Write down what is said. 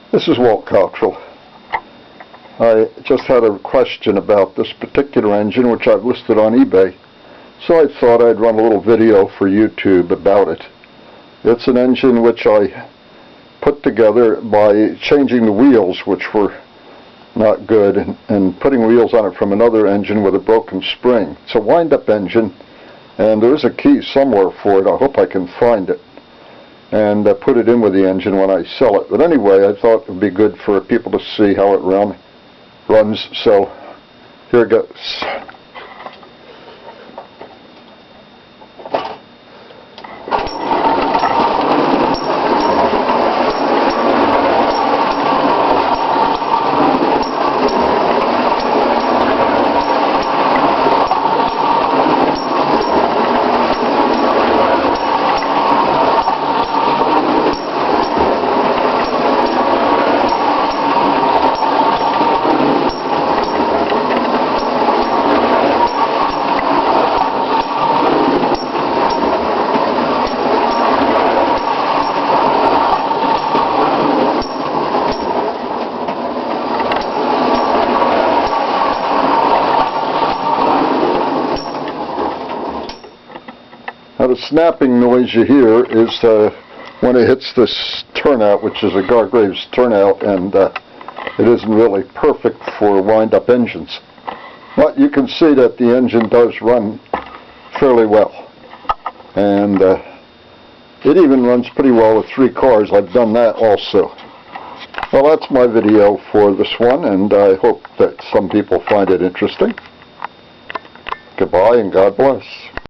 This is Walt Cottrell. I just had a question about this particular engine, which I've listed on eBay, so I thought I'd run a little video for YouTube about it. It's an engine which I put together by changing the wheels, which were not good, and putting wheels on it from another engine with a broken spring. It's a wind-up engine, and there is a key somewhere for it. I hope I can find it and put it in with the engine when I sell it. But anyway, I thought it would be good for people to see how it runs, so here it goes. Now the snapping noise you hear is when it hits this turnout, which is a Gargraves turnout, and it isn't really perfect for wind-up engines. But you can see that the engine does run fairly well, and it even runs pretty well with 3 cars. I've done that also. Well, that's my video for this one, and I hope that some people find it interesting. Goodbye and God bless.